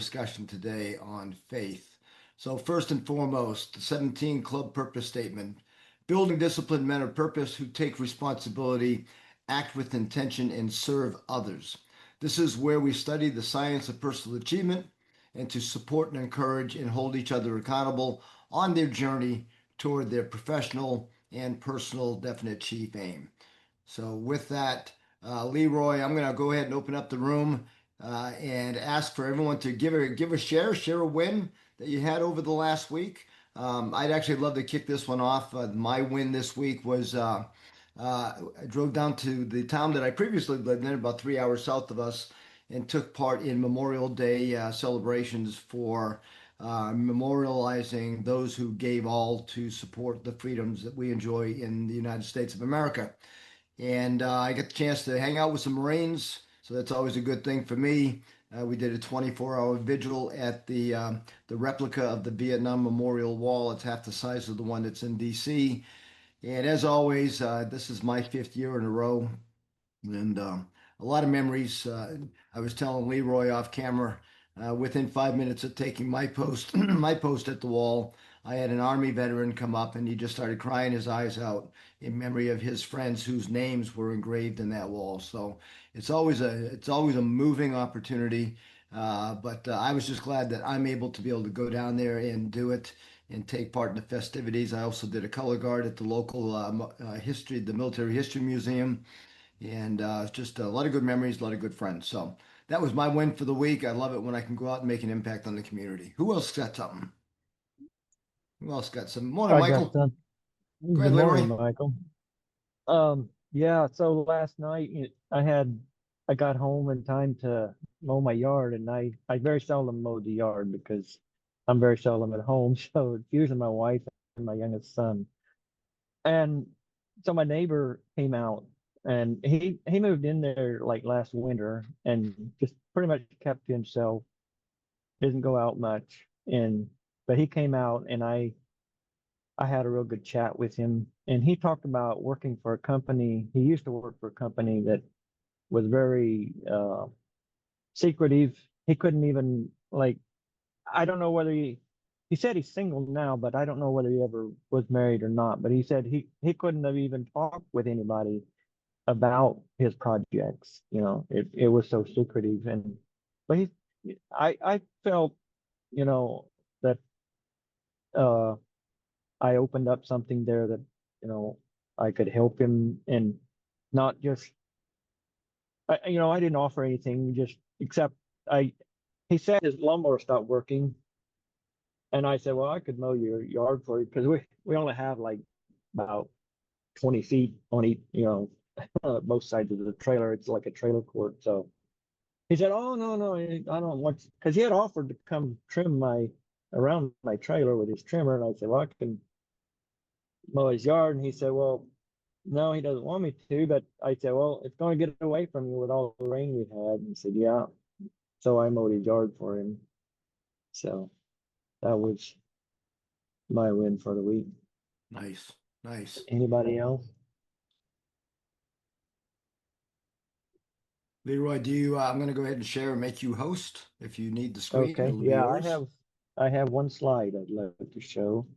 discussion today on faith. So, first and foremost, the 17 Club Purpose Statement: building disciplined men of purpose who take responsibility, act with intention, and serve others. This is where we study the science of personal achievement and to support and encourage and hold each other accountable on their journey toward their professional and personal definite chief aim. So, with that, Leroy, I'm going to go ahead and open up the room and ask for everyone to share a win that you had over the last week. I'd actually love to kick this one off. My win this week was I drove down to the town that I previously lived in, about 3 hours south of us, and took part in Memorial Day celebrations for memorializing those who gave all to support the freedoms that we enjoy in the United States of America. And I got the chance to hang out with some Marines, so that's always a good thing for me. We did a 24-hour vigil at the replica of the Vietnam Memorial Wall. It's half the size of the one that's in D.C. And as always, this is my fifth year in a row, and a lot of memories. I was telling Leroy off camera, within 5 minutes of taking my post, my post at the wall, I had an Army veteran come up and he just started crying his eyes out in memory of his friends whose names were engraved in that wall. So it's always a moving opportunity. But I was just glad that I'm able to be able to go down there and do it and take part in the festivities. I also did a color guard at the local the Military History Museum, and just a lot of good memories, a lot of good friends. So that was my win for the week. I love it when I can go out and make an impact on the community. Who else got something? Who else got some? Morning, I got Michael. some. Go Good ahead, morning, Leroy. Michael. Yeah, so last night I got home in time to mow my yard, and I very seldom mow the yard because I'm very seldom at home. So it's usually my wife and my youngest son. And so my neighbor came out, and he moved in there like last winter and just pretty much kept to himself, didn't go out much. And but he came out, and I had a real good chat with him, and he talked about working for a company. He used to work for a company that was very secretive. He couldn't even like, I don't know whether he said he's single now, but I don't know whether he ever was married or not. But he said he couldn't have even talked with anybody about his projects. It was so secretive. And but I felt, you know, that uh I opened up something there that, you know, I could help him, and not just, I didn't offer anything, just except I, he said his lawnmower stopped working. And I said, well, I could mow your yard for you because we only have like about 20 feet on each, both sides of the trailer. It's like a trailer court. So he said, oh, no, no, I don't want, because he had offered to come trim around my trailer with his trimmer. And I said, well, I can mow his yard. And he said, well, no, he doesn't want me to. But I said, well, it's going to get away from you with all the rain we had. And he said, yeah. So I mowed his yard for him. So that was my win for the week. Nice, nice. Anybody else? Leroy, do you? I'm going to go ahead and share and make you host. If you need the screen, Okay. it'll be Yeah, yours. I have one slide I'd like to show.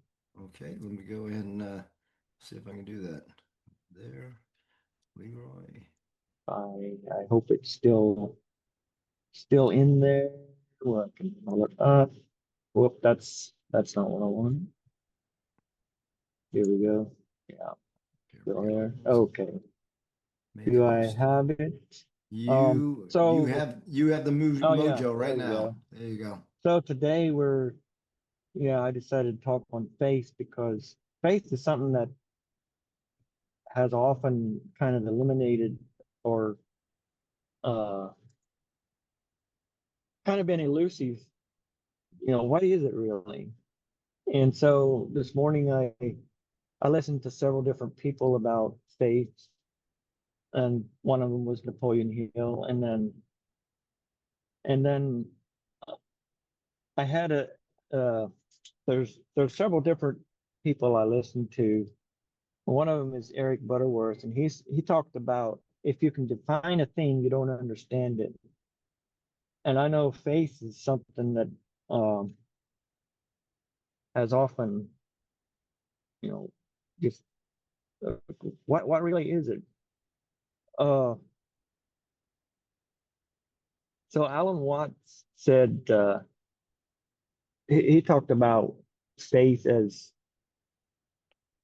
Okay, let me go ahead and see if I can do that. There, Leroy. I hope it's still in there. Well, I can pull it up. Whoop, that's not what I want. Here we go. Yeah, Here still we go. there. Okay. Make Do I host. have it? You So, have the oh yeah, mojo there right we now. go. There you go. So today I decided to talk on faith because faith is something that has often kind of eliminated, or uh kind of been elusive. What is it really? And so this morning I listened to several different people about faith, and one of them was Napoleon Hill, and then I had uh there's several different people I listened to. One of them is Eric Butterworth, and he talked about, if you can define a thing, you don't understand it. And I know faith is something that um, has often, you know, just uh, what really is it? Uh, so Alan Watts said he talked about faith as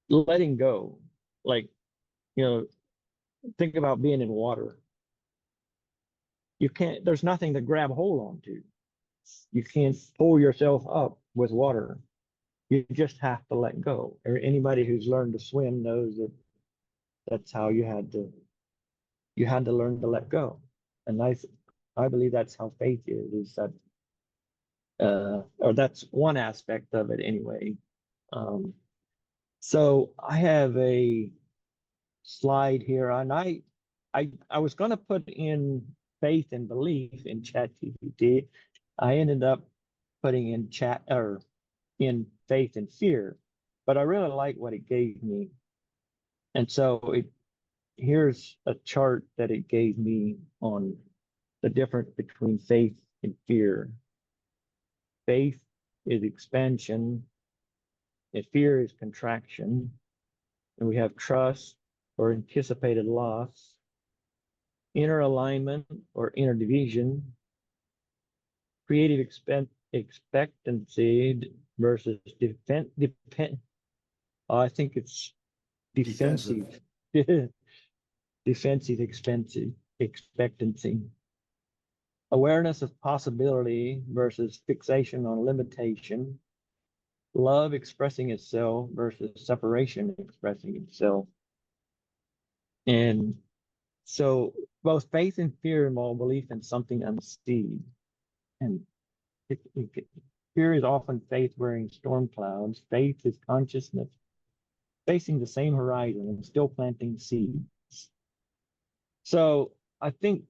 letting go. Like, you know, think about being in water. You can't, there's nothing to grab hold on to. You can't pull yourself up with water. You just have to let go. Or anybody who's learned to swim knows that that's how you had to learn to let go. And I believe that's how faith is that or that's one aspect of it anyway. Um, so I have a slide here, and I was going to put in faith and belief in ChatGPT. I ended up putting in chat or in faith and fear, but I really like what it gave me. And so here's a chart that it gave me on the difference between faith and fear. Faith is expansion, and fear is contraction. And we have trust or anticipated loss, inner alignment or inner division, creative expectancy versus I think it's Defensive. defensive, defensive expensive expectancy, awareness of possibility versus fixation on limitation, love expressing itself versus separation expressing itself. And so both faith and fear involve belief in something unseen. And fear is often faith wearing storm clouds. Faith is consciousness facing the same horizon and still planting seeds. So I think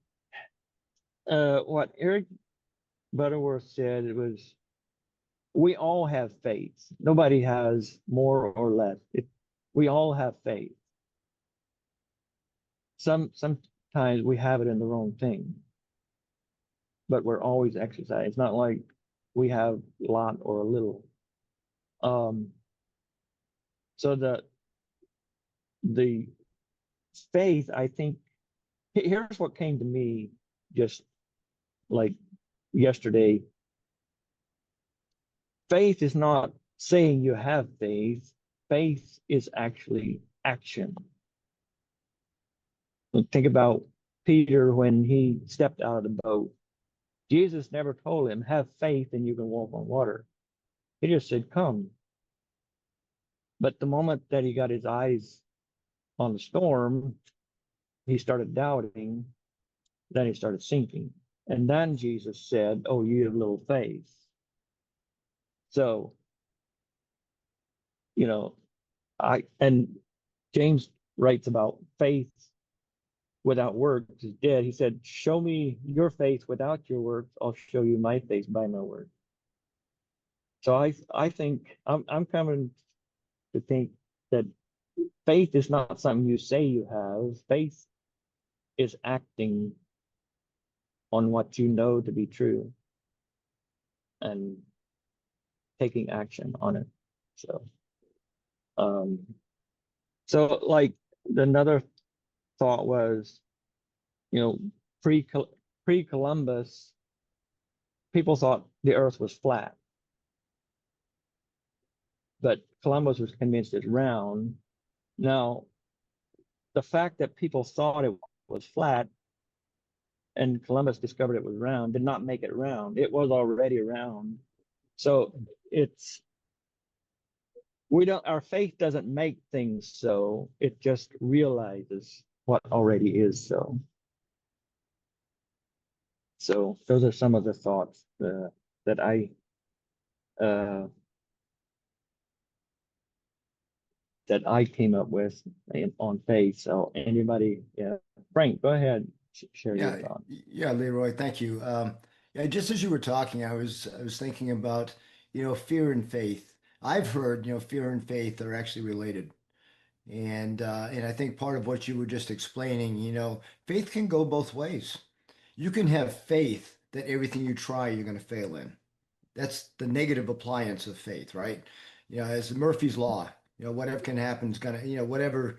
what Eric Butterworth said it was we all have faith. Nobody has more or less. We all have faith. Sometimes we have it in the wrong thing, but we're always exercising. It's not like we have a lot or a little. Um, so the faith, I think, here's what came to me just like yesterday. Faith is not saying you have faith. Faith is actually action. Think about Peter when he stepped out of the boat. Jesus never told him, have faith and you can walk on water. He just said, come. But the moment that he got his eyes on the storm, he started doubting. Then he started sinking. And then Jesus said, oh, you have little faith. So, you know, and James writes about faith without works is dead. He said, show me your faith without your works. I'll show you my faith by my word. So I think I'm coming to think that faith is not something you say you have. Faith is acting on what you know to be true and taking action on it. So, um, so like another thought was, you know, pre pre Columbus, people thought the Earth was flat, but Columbus was convinced it's round. Now, the fact that people thought it was flat and Columbus discovered it was round did not make it round. It was already round. So it's we don't our faith doesn't make things so, it just realizes what already is so. So those are some of the thoughts that uh, I came up with on faith. So anybody, yeah, Frank, go ahead, share your Yeah, thoughts. yeah, Leroy, thank you. Yeah, just as you were talking, I was thinking about, fear and faith. I've heard, fear and faith are actually related. And I think part of what you were just explaining, faith can go both ways. You can have faith that everything you try, you're going to fail in. That's the negative appliance of faith, right? As Murphy's Law, whatever can happen is gonna, whatever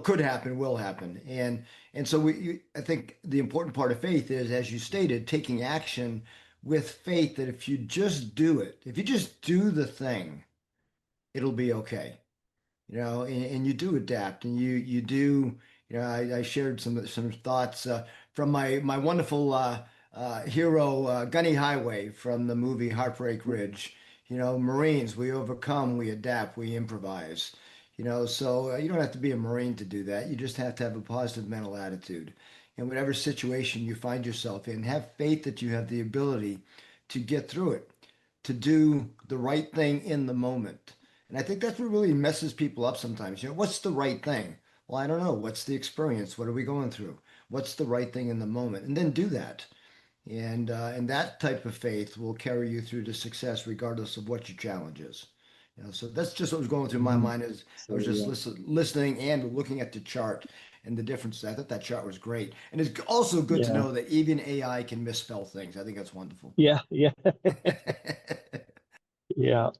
could happen will happen. And so I think the important part of faith is, as you stated, taking action with faith that if you just do it, if you just do the thing, it'll be okay. And you do adapt, and you do. I shared some thoughts from my wonderful hero Gunny Highway from the movie Heartbreak Ridge. Marines, we overcome, we adapt, we improvise. So you don't have to be a Marine to do that. You just have to have a positive mental attitude. In whatever situation you find yourself in, have faith that you have the ability to get through it, to do the right thing in the moment. And I think that's what really messes people up sometimes. What's the right thing? Well, I don't know. What's the experience? What are we going through? What's the right thing in the moment? And then do that. And that type of faith will carry you through to success regardless of what your challenge is. So that's just what was going through my Mhm. mind as I was So just yeah, listening and looking at the chart and the differences. I thought that chart was great. And it's also good to yeah, know that even AI can misspell things. I think that's wonderful. yeah, yeah, yeah.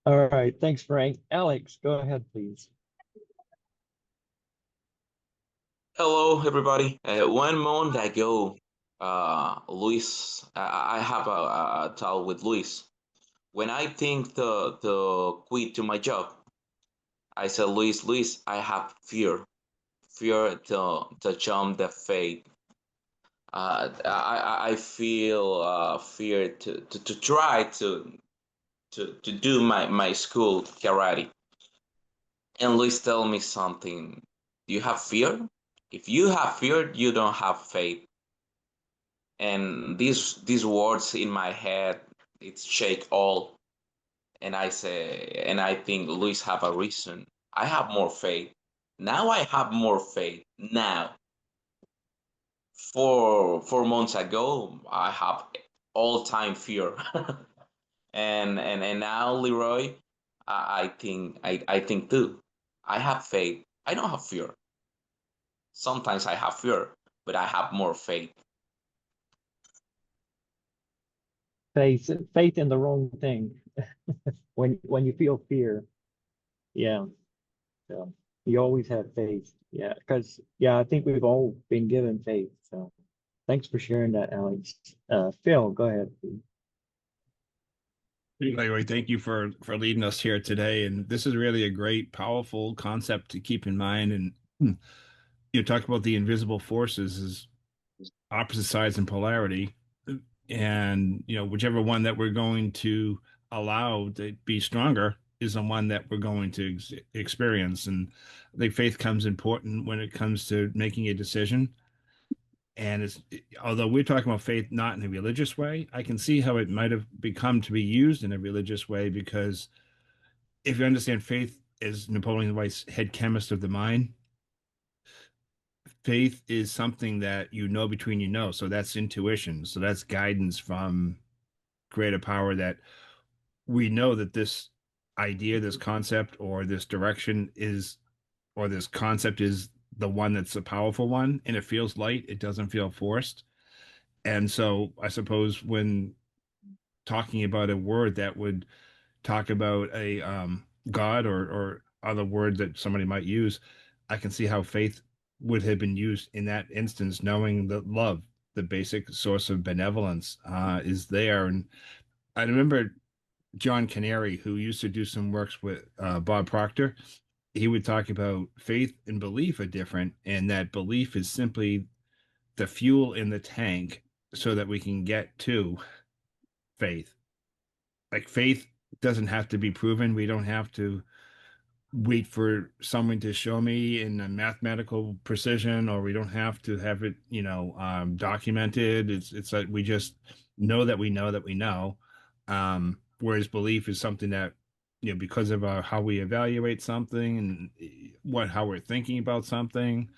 All right. Thanks, Frank. Alex, go ahead, please. Hello, everybody. 1 month ago, Luis, I have a talk with Luis. When I think to quit to my job, I said, Luis, I have fear to jump the fate. I feel fear to try to do my school karate. And Luis tell me something. Do you have fear? If you have fear, you don't have faith. And these words in my head, it shake all. And I say, and I think Luis have a reason. I have more faith now. I have more faith now. 4 months ago, I have all time fear. And now, Leroy, I think too. I have faith. I don't have fear. Sometimes I have fear, but I have more faith. Faith in the wrong thing. When you feel fear, yeah. So you always have faith. Yeah, because yeah, I think we've all been given faith. So thanks for sharing that, Alex. Phil, go ahead, please. Anyway, thank you for leading us here today. And this is really a great, powerful concept to keep in mind. And you talk about the invisible forces as opposite sides in polarity, and whichever one that we're going to allow to be stronger is the one that we're going to experience. And I think faith comes important when it comes to making a decision. And although we're talking about faith not in a religious way, I can see how it might have become to be used in a religious way, because if you understand faith as Napoleon Hill's head chemist of the mind, faith is something that between so that's intuition, so that's guidance from greater power, that we know that this idea, this concept, or this direction is, or this concept is the one that's the powerful one, and it feels light, it doesn't feel forced. And so I suppose when talking about a word that would talk about a God, or other word that somebody might use, I can see how faith would have been used in that instance, knowing that love, the basic source of benevolence, is there. And I remember John Canary, who used to do some works with Bob Proctor. He would talk about faith and belief are different, and that belief is simply the fuel in the tank so that we can get to faith. Like, faith doesn't have to be proven. We don't have to wait for someone to show me in a mathematical precision, or we don't have to have it, documented. It's like we just know that we know that we know. Whereas belief is something that, because of how we evaluate something, and how we're thinking about something,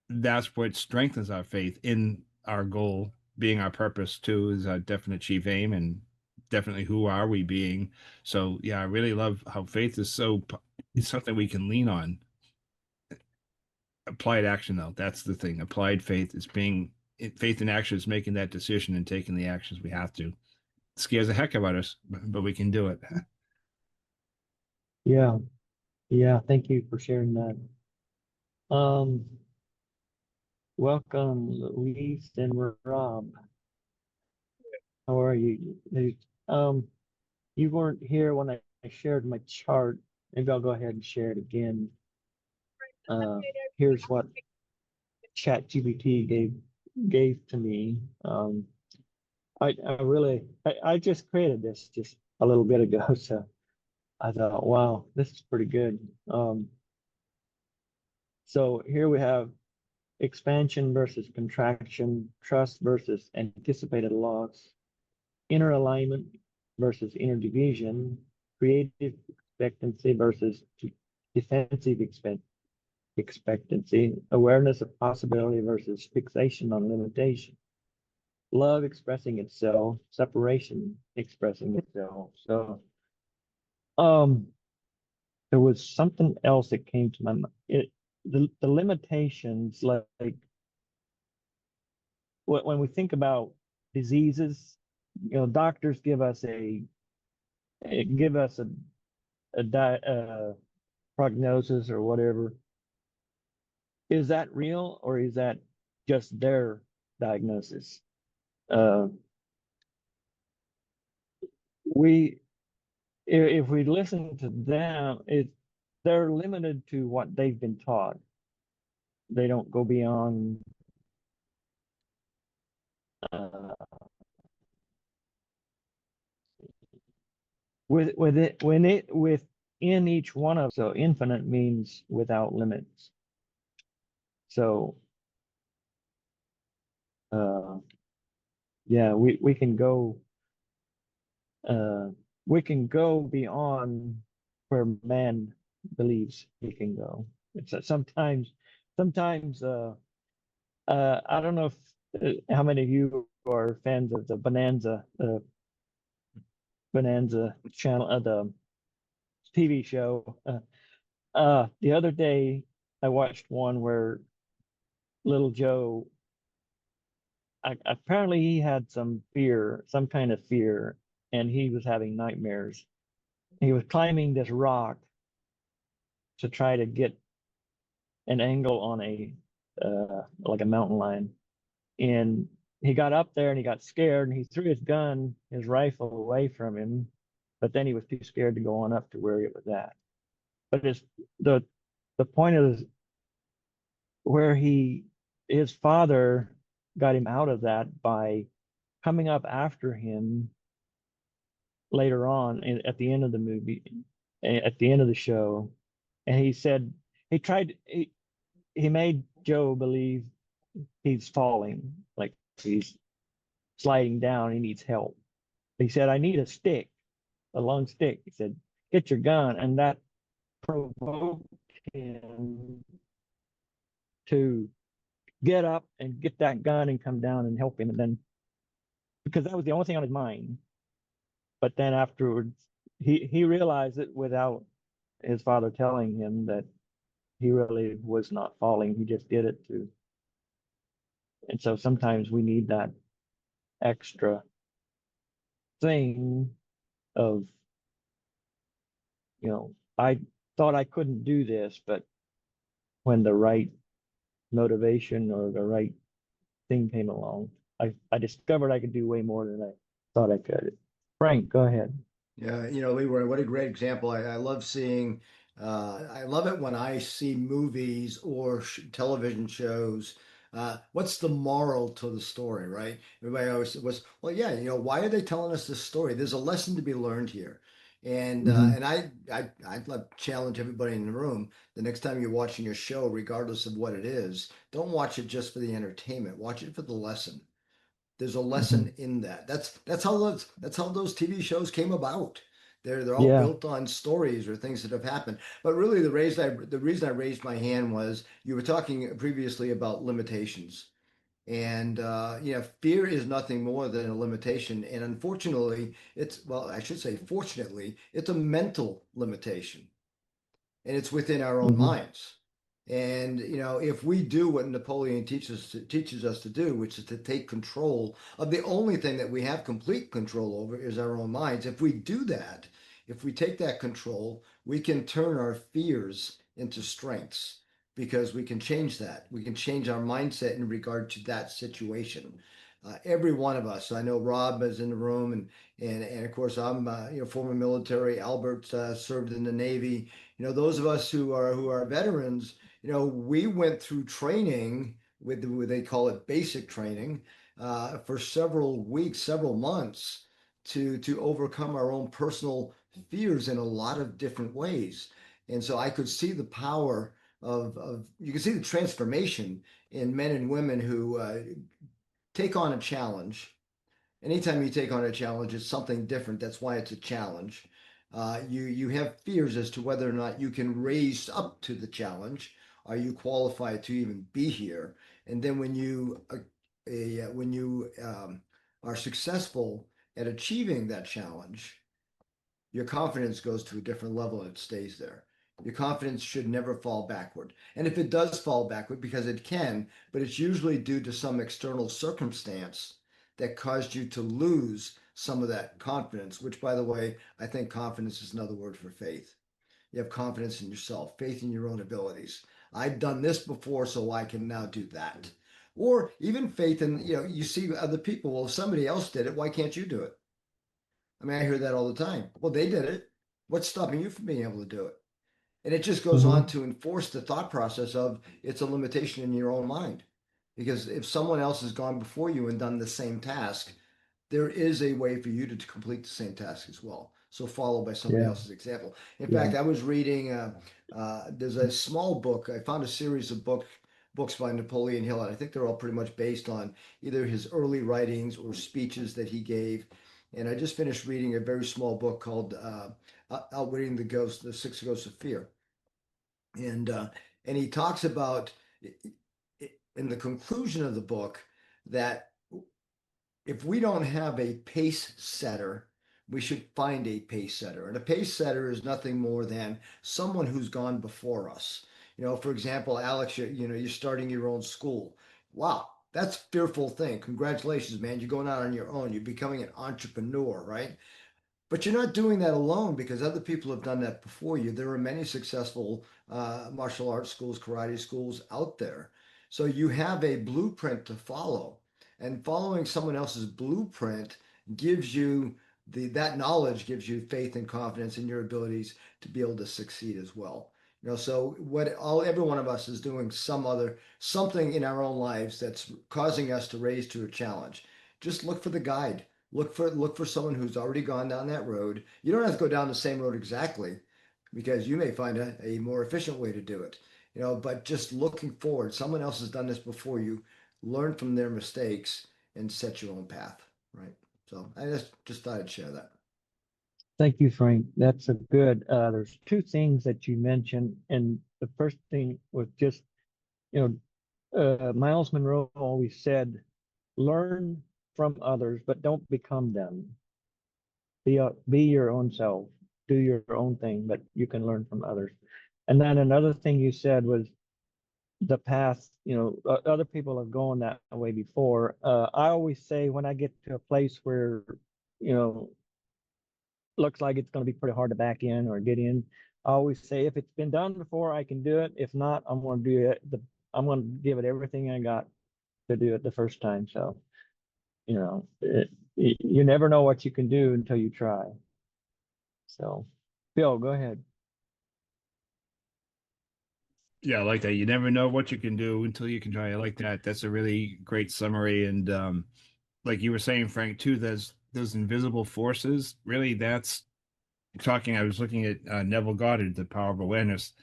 that's what strengthens our faith in our goal being our purpose too, is our definite chief aim, and definitely who are we being. So yeah, I really love how faith is it's something we can lean on. Applied action, though, that's the thing. Applied faith is being faith in action is making that decision and taking the actions we have to. It scares the heck out of us, but we can do it. Yeah. Yeah. Thank you for sharing that. Um, welcome, Luis and Rob. How are you? You weren't here when I shared my chart. Maybe I'll go ahead and share it again. Here's what ChatGPT gave to me. I just created this just a little bit ago, so I thought, wow, this is pretty good. So here we have expansion versus contraction, trust versus anticipated loss, inner alignment versus inner division, creative expectancy versus defensive expectancy, awareness of possibility versus fixation on limitation, love expressing itself, separation expressing itself. So, there was something else that came to my mind. The limitations, like when we think about diseases, doctors give us a prognosis or whatever. Is that real or is that just their diagnosis? Uh, we if we listen to them, they're limited to what they've been taught. They don't go beyond within each one of. So infinite means without limits. So yeah, we can go beyond where man believes we can go. It's sometimes I don't know if how many of you are fans of the Bonanza channel, the TV show. The other day I watched one where little Joe, apparently he had some kind of fear, and he was having nightmares. He was climbing this rock to try to get an angle on like a mountain lion. And he got up there and he got scared and he threw his rifle away from him, but then he was too scared to go on up to where it was at. But the the point is where his father got him out of that by coming up after him later on at the end of the movie, at the end of the show, and he said he made Joe believe he's falling, like he's sliding down, he needs help. He said, I need a long stick. He said, get your gun. And that provoked him to get up and get that gun and come down and help him. And then, because that was the only thing on his mind. But then afterwards, he realized it without his father telling him that he really was not falling. He just did it to. And so sometimes we need that extra thing of, I thought I couldn't do this, but when the right motivation or the right thing came along, I discovered I could do way more than I thought I could. Frank, go ahead. Yeah, Leroy, what a great example. I love seeing, I love it when I see movies or television shows. What's the moral to the story, right? Everybody always was, well, yeah, why are they telling us this story? There's a lesson to be learned here. And Mhm. I'd love to challenge everybody in the room. The next time you're watching your show, regardless of what it is, don't watch it just for the entertainment. Watch it for the lesson. There's a lesson in that. That's how those TV shows came about. They're all Yeah. built on stories or things that have happened. But really, the reason I raised my hand was you were talking previously about limitations, and fear is nothing more than a limitation. And unfortunately, I should say, fortunately, it's a mental limitation, and it's within our own Hmm. minds. And if we do what Napoleon teaches us to do, which is to take control of the only thing that we have complete control over is our own minds. If we do that, if we take that control, we can turn our fears into strengths because we can change that. We can change our mindset in regard to that situation. Every one of us. I know Rob is in the room, and of course I'm former military. Albert served in the Navy. Those of us who are veterans, we went through training with they call it basic training for several weeks, several months to overcome our own personal fears in a lot of different ways. And so I could see the power of you can see the transformation in men and women who take on a challenge. Anytime you take on a challenge, it's something different. That's why it's a challenge. You have fears as to whether or not you can raise up to the challenge. Are you qualified to even be here? And then when you are successful at achieving that challenge, your confidence goes to a different level and it stays there. Your confidence should never fall backward. And if it does fall backward, because it can, but it's usually due to some external circumstance that caused you to lose some of that confidence, which, by the way, I think confidence is another word for faith. You have confidence in yourself, faith in your own abilities. I've done this before, so I can now do that. Or even faith in, you see other people. Well, if somebody else did it, why can't you do it? I mean, I hear that all the time. Well, they did it. What's stopping you from being able to do it? And it just goes on to enforce the thought process of it's a limitation in your own mind. Because if someone else has gone before you and done the same task, there is a way for you to complete the same task as well. So follow by somebody Yeah. else's example. In Yeah. fact, I was reading, there's a small book. I found a series of books by Napoleon Hill, and I think they're all pretty much based on either his early writings or speeches that he gave. And I just finished reading a very small book called Outwitting the Six Ghosts of Fear. And he talks about in the conclusion of the book that if we don't have a pace setter, we should find a pace setter. And a pace setter is nothing more than someone who's gone before us. For example, Alex, you're starting your own school. Wow, that's a fearful thing. Congratulations, man. You're going out on your own. You're becoming an entrepreneur, right? But you're not doing that alone because other people have done that before you. There are many successful martial arts schools, karate schools out there. So you have a blueprint to follow. And following someone else's blueprint gives you that knowledge gives you faith and confidence in your abilities to be able to succeed as well. So every one of us is doing something in our own lives that's causing us to raise to a challenge. Just look for the guide. Look for someone who's already gone down that road. You don't have to go down the same road exactly, because you may find a more efficient way to do it. But just looking forward, someone else has done this before you. Learn from their mistakes and set your own path. Right. So I just thought I'd share that. Thank you, Frank. That's a good. There's two things that you mentioned, and the first thing was just, Miles Monroe always said, "Learn from others, but don't become them. Be your own self. Do your own thing, but you can learn from others." And then another thing you said was the path. Other people have gone that way before. I always say when I get to a place where, you know, looks like it's going to be pretty hard to back in or get in, I always say if it's been done before, I can do it. If not, I'm going to do it. I'm going to give it everything I got to do it the first time. So, you never know what you can do until you try. So, Bill, go ahead. Yeah, I like that. You never know what you can do until you can try. I like that. That's a really great summary. And like you were saying, Frank, too, there's those invisible forces. Really, that's talking. I was looking at Neville Goddard, The Power of Awareness,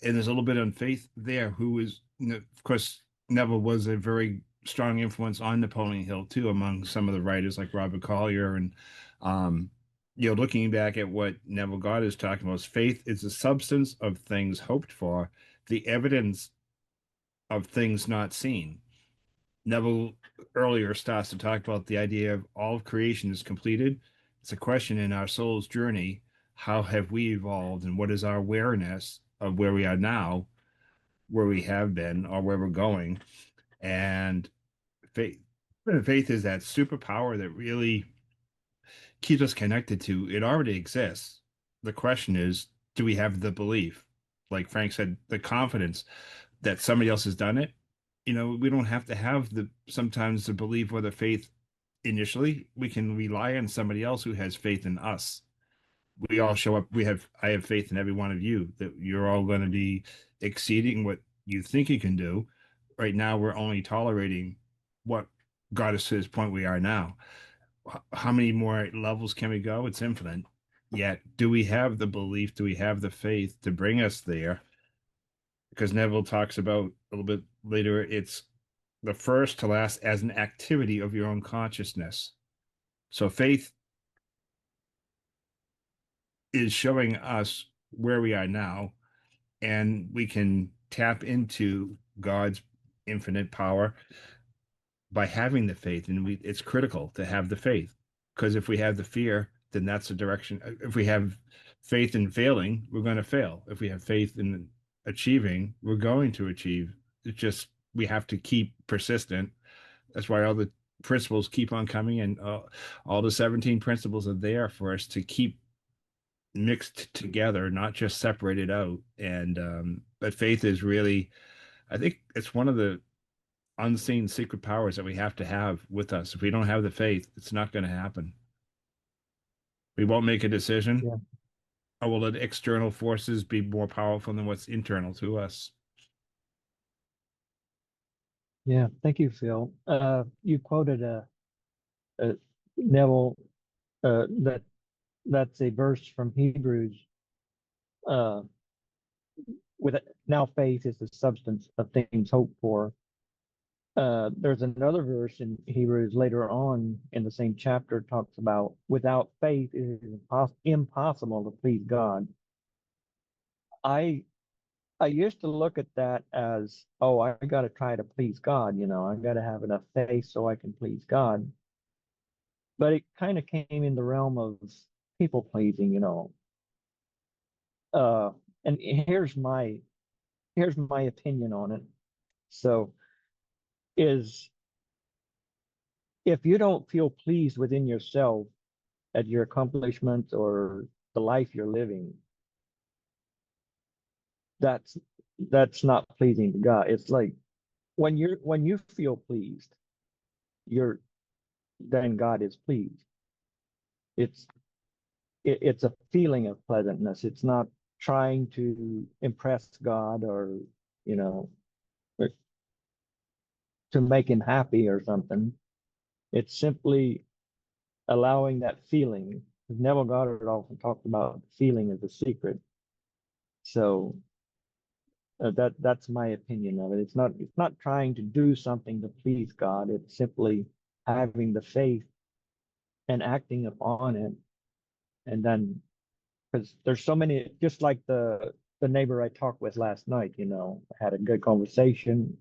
and there's a little bit on faith there. Who is, of course, Neville was a very strong influence on Napoleon Hill too, among some of the writers like Robert Collier. And um, looking back at what Neville Goddard is talking about, is faith is the substance of things hoped for, the evidence of things not seen. Neville earlier starts to talk about the idea of all of creation is completed. It's a question in our soul's journey. How have we evolved and what is our awareness of where we are now? where we have been or where we're going. And faith, faith is that superpower that really keeps us connected to. It already exists. The question is, do we have the belief? Like Frank said, the confidence that somebody else has done it. We don't have to have the sometimes the belief or the faith initially. We can rely on somebody else who has faith in us. We all show up. I have faith in every one of you that you're all going to be exceeding what you think you can do. Right now, we're only tolerating what got us to this point we are now. How many more levels can we go? It's infinite. Yet, do we have the belief? Do we have the faith to bring us there? Because Neville talks about a little bit later, it's the first to last as an activity of your own consciousness. So faith is showing us where we are now, and we can tap into God's infinite power by having the faith. And it's critical to have the faith, because if we have the fear, then that's the direction. If we have faith in failing, we're going to fail. If we have faith in achieving, we're going to achieve. It's just we have to keep persistent. That's why all the principles keep on coming, and all the 17 principles are there for us to keep mixed together, not just separated out. And but faith is really, I think it's one of the unseen secret powers that we have to have with us. If we don't have the faith, it's not going to happen. We won't make a decision. Yeah. Or will let external forces be more powerful than what's internal to us? Yeah, thank you, Phil. You quoted a Neville, that's a verse from Hebrews. Uh, with now faith is the substance of things hoped for. There's another verse in Hebrews later on in the same chapter talks about without faith it is impossible to please God. I used to look at that as, oh, I got to try to please God, I got to have enough faith so I can please God. But it kind of came in the realm of people pleasing. And here's my opinion on it. So is if you don't feel pleased within yourself at your accomplishments or the life you're living, that's not pleasing to God. It's like when you feel pleased, then God is pleased. It's a feeling of pleasantness. It's not trying to impress God or you know to make him happy or something. It's simply allowing that feeling. Neville Goddard often talked about feeling as a secret. So that's my opinion of it. It's not trying to do something to please God. It's simply having the faith and acting upon it. And then because there's so many, just like the neighbor I talked with last night, I had a good conversation.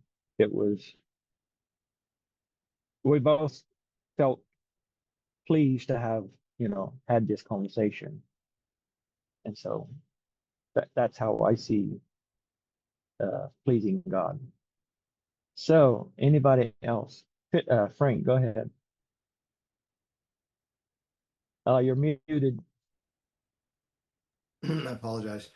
We both felt pleased to have, had this conversation. And so that's how I see pleasing God. So anybody else? Frank, go ahead. You're muted. I apologize.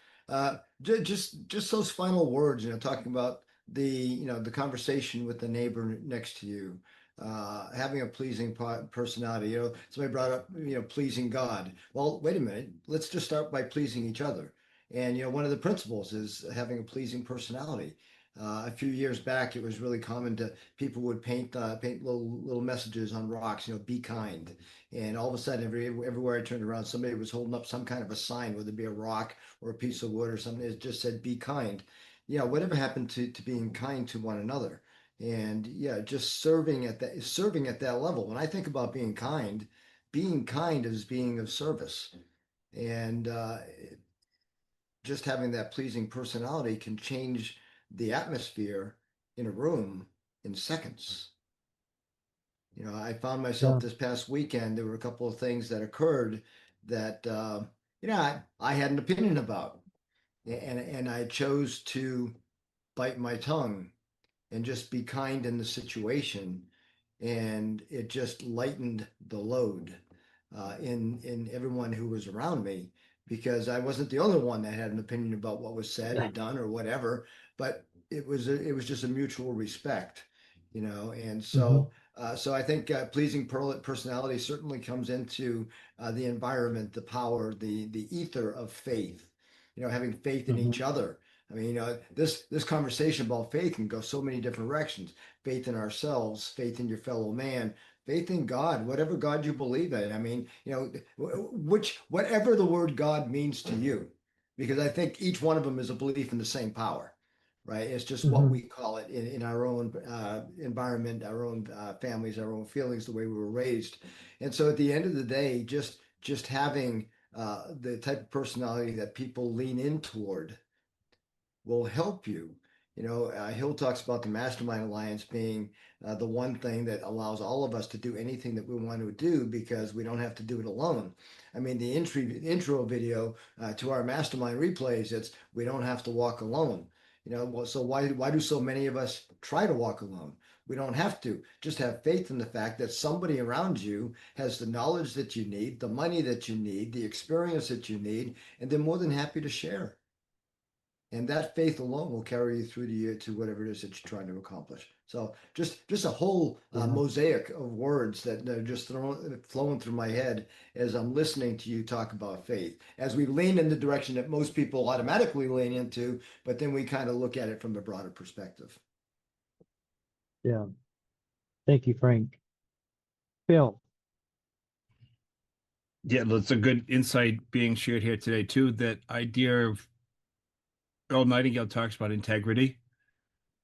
Just those final words, talking about the conversation with the neighbor next to you, having a pleasing personality. Somebody brought up, pleasing God. Well, wait a minute. Let's just start by pleasing each other. And one of the principles is having a pleasing personality. A few years back, it was really common to people would paint little messages on rocks. Be kind. And all of a sudden, everywhere I turned around, somebody was holding up some kind of a sign, whether it be a rock or a piece of wood or something. It just said "Be kind." Whatever happened to being kind to one another? And yeah, just serving at that level. When I think about being kind is being of service, and just having that pleasing personality can change the atmosphere in a room in seconds. I found myself Yeah, this past weekend, there were a couple of things that occurred that, I had an opinion about. And I chose to bite my tongue and just be kind in the situation. And it just lightened the load in everyone who was around me, because I wasn't the only one that had an opinion about what was said or done or whatever, but it was just a mutual respect, you know. And Hmm. so I think pleasing personality certainly comes into the environment, the power, the ether of faith, you know, having faith in Hmm. each other. I mean, you know, this conversation about faith can go so many different directions. Faith in ourselves, faith in your fellow man, faith in God, whatever God you believe in. I mean, you know, whatever the word God means to you, because I think each one of them is a belief in the same power, right? It's just what Hmm. we call it in our own environment, our own families, our own feelings, the way we were raised. And so at the end of the day, just having the type of personality that people lean in toward will help you. You know, Hill talks about the Mastermind Alliance being the one thing that allows all of us to do anything that we want to do because we don't have to do it alone. I mean, the intro video to our Mastermind replays, it's we don't have to walk alone. You know, well, so why do so many of us try to walk alone? We don't have to. Just have faith in the fact that somebody around you has the knowledge that you need, the money that you need, the experience that you need, and they're more than happy to share. And that faith alone will carry you through the year to whatever it is that you're trying to accomplish. So just a whole Yeah. mosaic of words that are just flowing through my head as I'm listening to you talk about faith, as we lean in the direction that most people automatically lean into, but then we kind of look at it from a broader perspective. Yeah. Thank you, Frank. Phil. Yeah, that's a good insight being shared here today too. That idea of Earl Nightingale talks about integrity,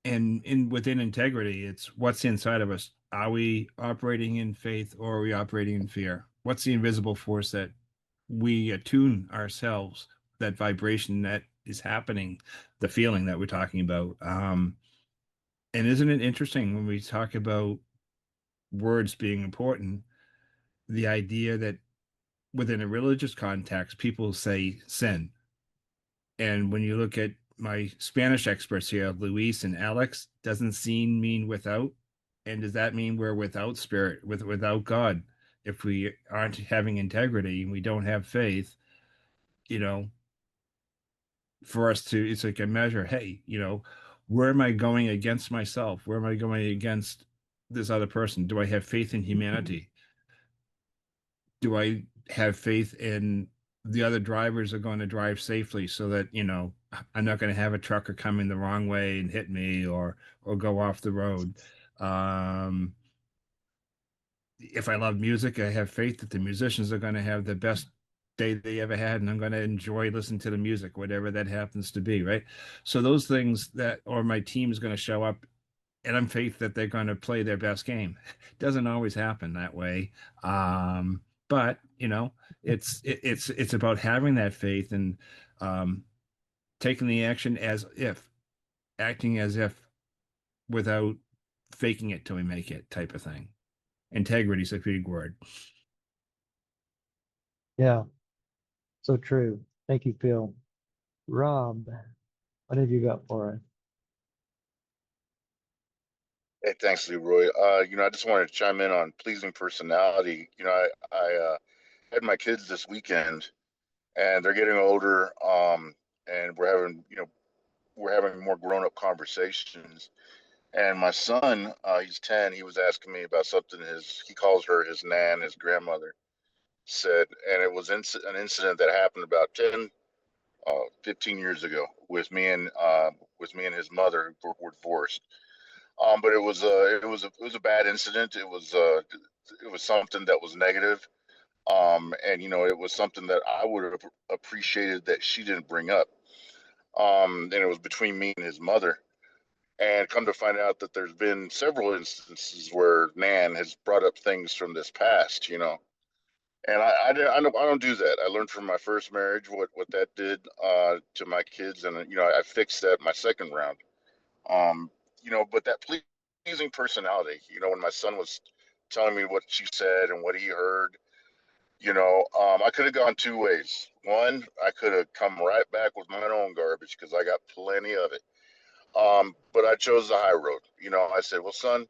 and in within integrity, it's what's inside of us. Are we operating in faith or are we operating in fear? What's the invisible force that we attune ourselves, that vibration that is happening, the feeling that we're talking about? And isn't it interesting when we talk about words being important, the idea that within a religious context, people say sin. And when you look at my Spanish experts here, Luis and Alex, doesn't sin mean without? And does that mean we're without spirit, without God? If we aren't having integrity and we don't have faith, you know, for us to, it's like a measure, hey, you know, where am I going against myself? Where am I going against this other person? Do I have faith in humanity? Do I have faith in the other drivers are going to drive safely so that, you know, I'm not going to have a trucker coming the wrong way and hit me or go off the road. Um, if I love music, I have faith that the musicians are going to have the best day they ever had, and I'm going to enjoy listening to the music, whatever that happens to be, right? So those things that, or my team is going to show up and I'm faith that they're going to play their best game. It doesn't always happen that way. But you know, it's about having that faith and um, taking the action as if, acting as if without faking it till we make it type of thing. Integrity is a big word. Yeah. So true. Thank you, Phil. Rob, what have you got for us? Hey, thanks, Leroy. I just wanted to chime in on pleasing personality. I had my kids this weekend, and they're getting older, and we're having more grown-up conversations. And my son, he's 10. He was asking me about something he calls her his nan, his grandmother said, and it was an incident that happened about 15 years ago with me and his mother who were divorced. But it was a bad incident. It was something that was negative. And it was something that I would have appreciated that she didn't bring up. And it was between me and his mother. And come to find out that there's been several instances where Nan has brought up things from this past. And I don't do that. I learned from my first marriage what that did to my kids, and I fixed that my second round. Um, but that pleasing personality, when my son was telling me what she said and what he heard, I could have gone two ways. One, I could have come right back with my own garbage because I got plenty of it. But I chose the high road. I said, well, son,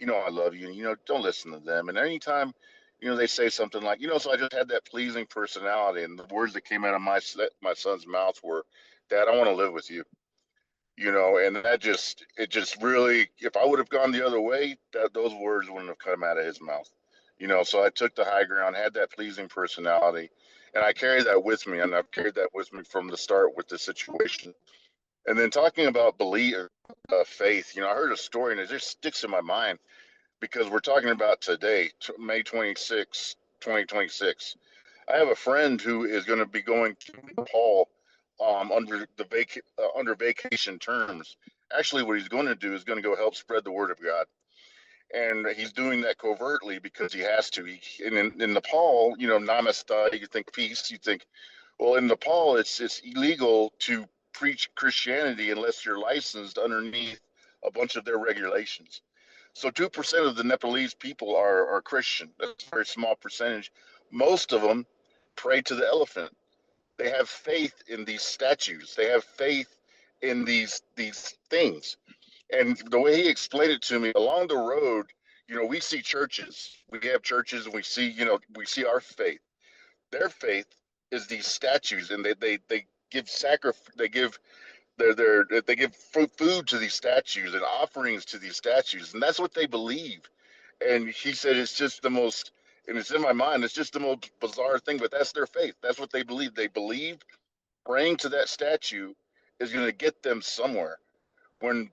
I love you, and don't listen to them. And anytime, they say something like, so I just had that pleasing personality, and the words that came out of my son's mouth were, Dad, I want to live with you. And it just really, if I would have gone the other way, those words wouldn't have come out of his mouth. So I took the high ground, had that pleasing personality, and I carry that with me, and I've carried that with me from the start with the situation. And then talking about belief, faith, I heard a story and it just sticks in my mind because we're talking about today, May 26, 2026. I have a friend who is going to be going to Nepal under vacation terms. Actually, what he's going to do is going to go help spread the word of God. And he's doing that covertly because he has to. In Nepal, namaste, you think peace, you think, well, in Nepal, it's illegal to preach Christianity unless you're licensed underneath a bunch of their regulations. So 2% of the Nepalese people are Christian. That's a very small percentage. Most of them pray to the elephant. They have faith in these statues. They have faith in these things. And the way he explained it to me, along the road, we see churches. We have churches, and we see our faith. Their faith is these statues, and they give sacrifice. They give food to these statues and offerings to these statues, and that's what they believe. And he said it's just the most, and it's in my mind, it's just the most bizarre thing, but that's their faith. That's what they believe. They believe praying to that statue is going to get them somewhere. When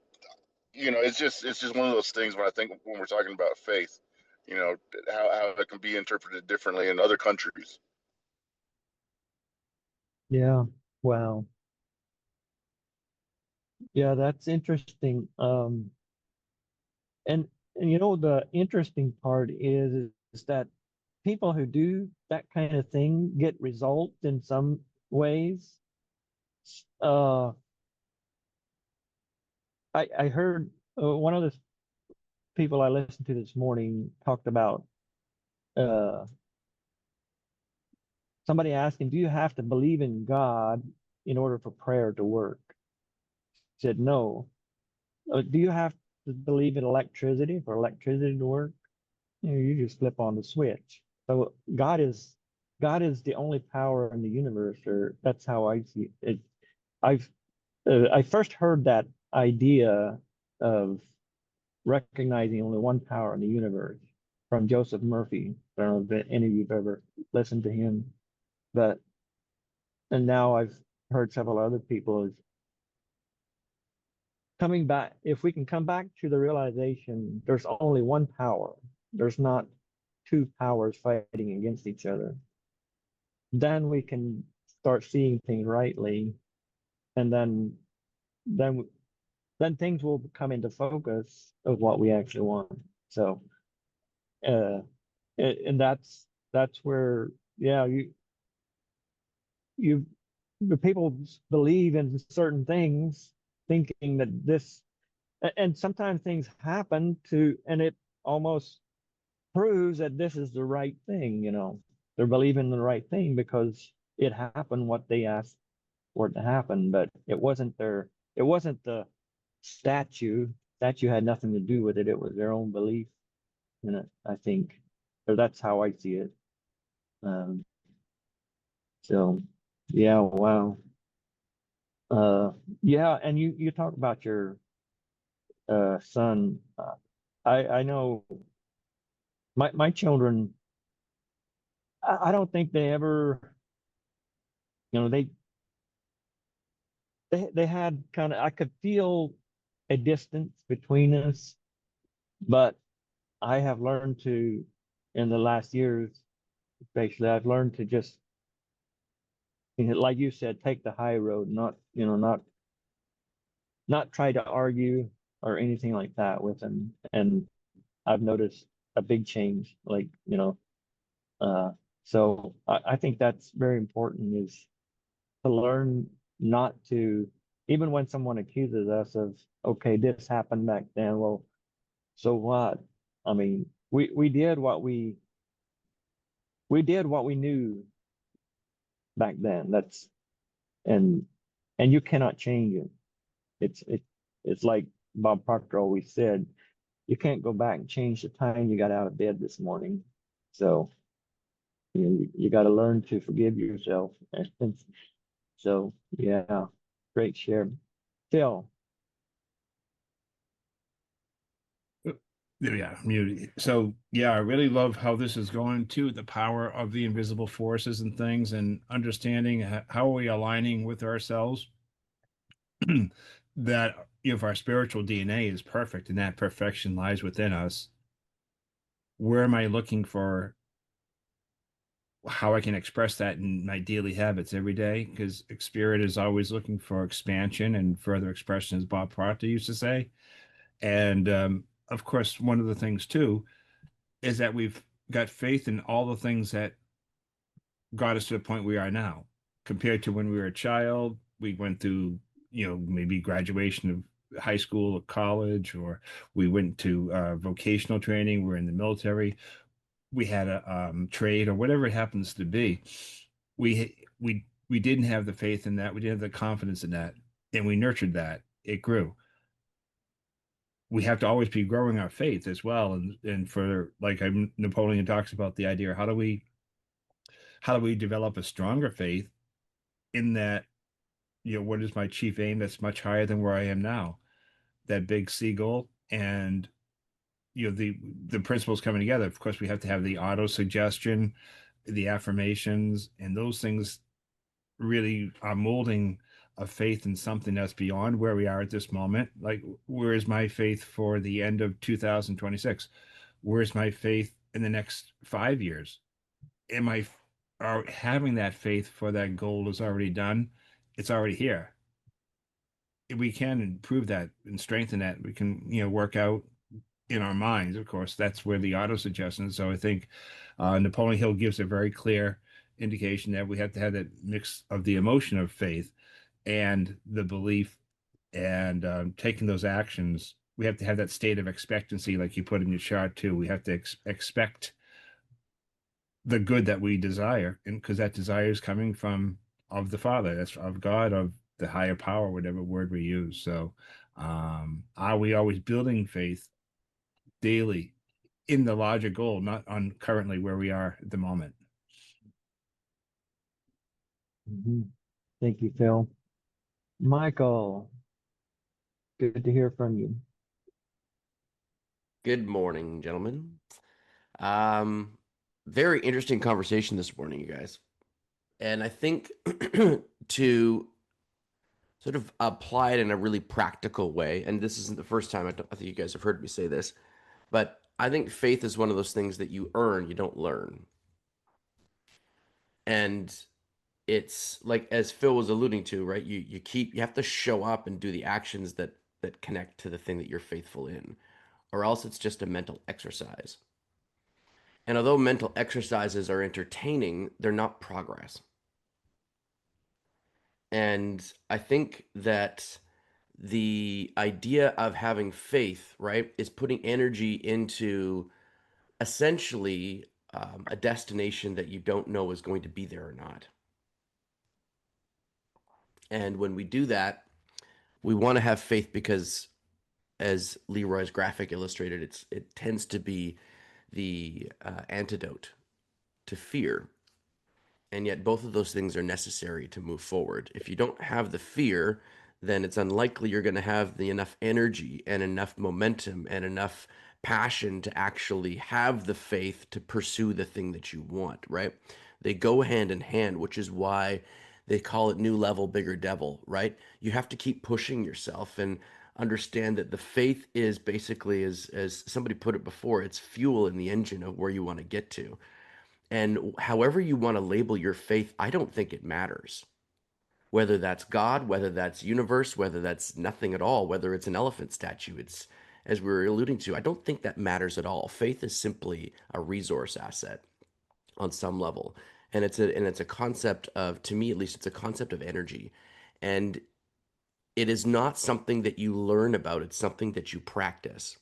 it's just one of those things when I think when we're talking about faith, you know, how it can be interpreted differently in other countries. Yeah. Wow. Yeah, that's interesting. And the interesting part is that people who do that kind of thing get results in some ways. Uh, I heard one of the people I listened to this morning talked about uh, somebody asking, "Do you have to believe in God in order for prayer to work?" He said, "No." Do you have to believe in electricity for electricity to work? You just flip on the switch. So God is the only power in the universe, or that's how I see it. I've I first heard that idea of recognizing only one power in the universe from Joseph Murphy. I don't know if any of you've ever listened to him, but and now I've heard several other people is coming back. If we can come back to the realization there's only one power, there's not two powers fighting against each other, then we can start seeing things rightly, and then then things will come into focus of what we actually want. So, uh, and that's where, yeah, you the people believe in certain things, thinking that this, and sometimes things happen and it almost proves that this is the right thing. They're believing the right thing because it happened what they asked for it to happen, but it wasn't the statue had nothing to do with it. It was their own belief in it, I think, or that's how I see it. um so yeah. Wow. uh yeah, and you talk about your son. I know my children, I don't think they ever, they they had kind of, I could feel a distance between us, but I have learned to, in the last years, especially, I've learned to just, like you said, take the high road, not try to argue or anything like that with them. And I've noticed a big change, like, uh, so I think that's very important, is to learn not to, even when someone accuses us of, okay, this happened back then, well, so what? I mean, we did what we knew back then. And you cannot change it. It's like Bob Proctor always said, you can't go back and change the time you got out of bed this morning. So you got to learn to forgive yourself. And so, yeah, great share. Phil. Yeah, mute. So yeah, I really love how this is going to the power of the invisible forces and things, and understanding how are we aligning with ourselves. That if our spiritual DNA is perfect and that perfection lies within us, where am I looking for how I can express that in my daily habits every day? Because spirit is always looking for expansion and further expression, as Bob Proctor used to say. And of course, one of the things too is that we've got faith in all the things that got us to the point we are now. Compared to when we were a child, we went through, maybe graduation of high school or college, or we went to vocational training, we're in the military, we had a trade or whatever it happens to be. We didn't have the faith in that. We didn't have the confidence in that, and we nurtured that. It grew. We have to always be growing our faith as well. And for like Napoleon talks about the idea, how do we develop a stronger faith in that, what is my chief aim that's much higher than where I am now? That big seagull, and the principles coming together. Of course, we have to have the auto suggestion, the affirmations, and those things really are molding a faith in something that's beyond where we are at this moment. Like, where is my faith for the end of 2026? Where's my faith in the next 5 years? Am I are having that faith for that goal is already done? It's already here. We can improve that and strengthen that. We can, work out in our minds. Of course, that's where the auto suggestion. So I think Napoleon Hill gives a very clear indication that we have to have that mix of the emotion of faith and the belief, and taking those actions. We have to have that state of expectancy, like you put in your chart too. We have to expect the good that we desire, and because that desire is coming from of the Father, that's of God, of the higher power, whatever word we use. So are we always building faith daily in the larger goal, not on currently where we are at the moment? Thank you, Phil. Michael, good to hear from you. Good morning, gentlemen. Very interesting conversation this morning, you guys. And I think to sort of apply it in a really practical way, and this isn't the first time I think you guys have heard me say this, but I think faith is one of those things that you earn, you don't learn. And it's like, as Phil was alluding to, right? You have to show up and do the actions that connect to the thing that you're faithful in, or else it's just a mental exercise. And although mental exercises are entertaining, they're not progress. And I think that the idea of having faith, right, is putting energy into essentially a destination that you don't know is going to be there or not. And when we do that, we want to have faith because, as Leroy's graphic illustrated, it tends to be the antidote to fear. And yet both of those things are necessary to move forward. If you don't have the fear, then it's unlikely you're going to have enough energy and enough momentum and enough passion to actually have the faith to pursue the thing that you want, right? They go hand in hand, which is why they call it new level, bigger devil, right? You have to keep pushing yourself and understand that the faith is basically, as somebody put it before, it's fuel in the engine of where you want to get to. And however you want to label your faith, I don't think it matters. Whether that's God, whether that's universe, whether that's nothing at all, whether it's an elephant statue, it's, as we were alluding to, I don't think that matters at all. Faith is simply a resource asset on some level. And it's a concept of, to me at least, it's a concept of energy. And it is not something that you learn about, it's something that you practice.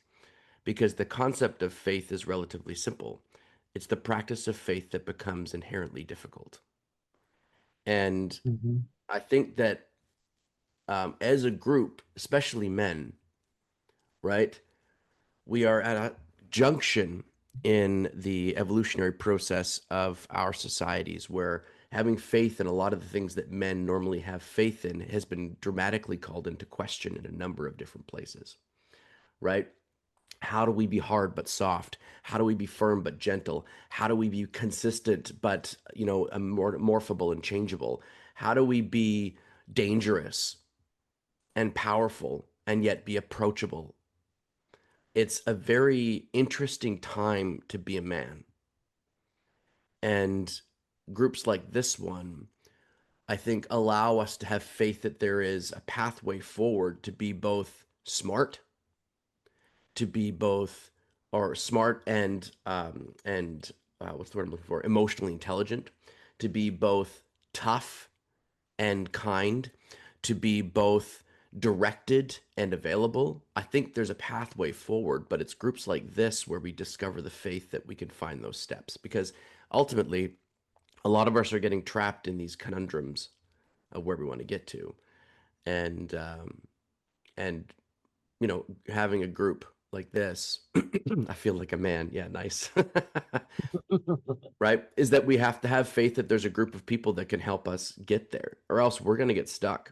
Because the concept of faith is relatively simple. It's the practice of faith that becomes inherently difficult. And I think that as a group, especially men, right? We are at a junction in the evolutionary process of our societies where having faith in a lot of the things that men normally have faith in has been dramatically called into question in a number of different places, right? How do we be hard but soft? How do we be firm but gentle? How do we be consistent but, morphable and changeable? How do we be dangerous and powerful and yet be approachable? It's a very interesting time to be a man. And groups like this one, I think, allow us to have faith that there is a pathway forward to be both smart, to be both or smart and what's the word I'm looking for? Emotionally intelligent, to be both tough and kind, to be both directed and available. I think there's a pathway forward, but it's groups like this where we discover the faith that we can find those steps, because ultimately a lot of us are getting trapped in these conundrums of where we want to get to. And having a group like this, I feel like a man. Yeah, nice. Right? Is that we have to have faith that there's a group of people that can help us get there, or else we're going to get stuck.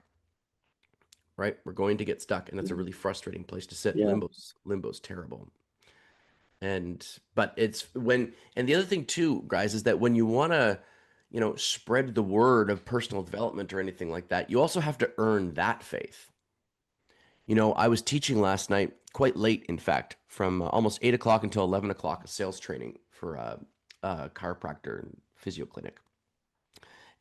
Right? We're going to get stuck, and it's a really frustrating place to sit. Yeah. Limbo's terrible. But it's when, and the other thing too, guys, is that when you want to, spread the word of personal development or anything like that, you also have to earn that faith. I was teaching last night, quite late, in fact, from almost 8 o'clock until 11 o'clock, a sales training for a chiropractor and physio clinic.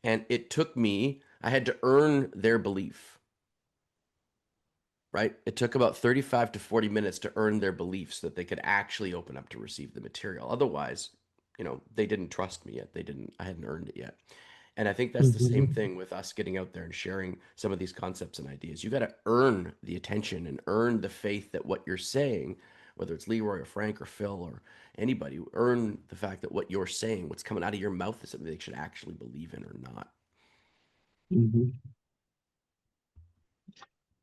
And it took me, I had to earn their belief, right? It took about 35 to 40 minutes to earn their belief so that they could actually open up to receive the material. Otherwise, they didn't trust me yet. I hadn't earned it yet. And I think that's the same thing with us getting out there and sharing some of these concepts and ideas. You got to earn the attention and earn the faith that what you're saying, whether it's Leroy or Frank or Phil or anybody, earn the fact that what you're saying, what's coming out of your mouth, is something they should actually believe in or not. Mhm.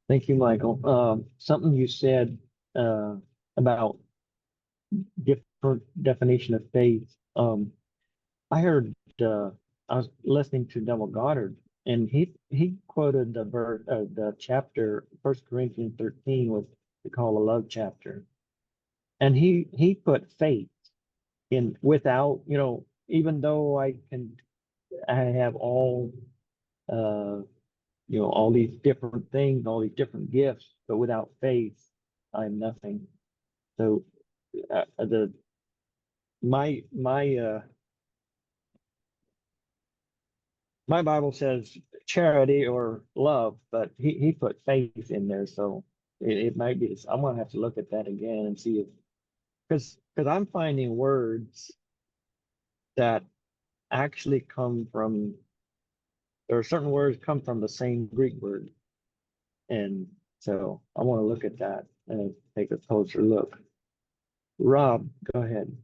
Thank you, Michael. Something you said about different definition of faith. I heard I was listening to Neville Goddard, and he quoted the chapter 1 Corinthians 13, what we call a love chapter, and he put faith in without, even though I have all uh all these different things, all these different gifts, but without faith, I'm nothing. So the my my Bible says charity or love, but he put faith in there, so it might be this. I'm gonna have to look at that again and see if, because I'm finding words that actually come from, there are certain words come from the same Greek word, and so I want to look at that and take a closer look. Rob, go ahead.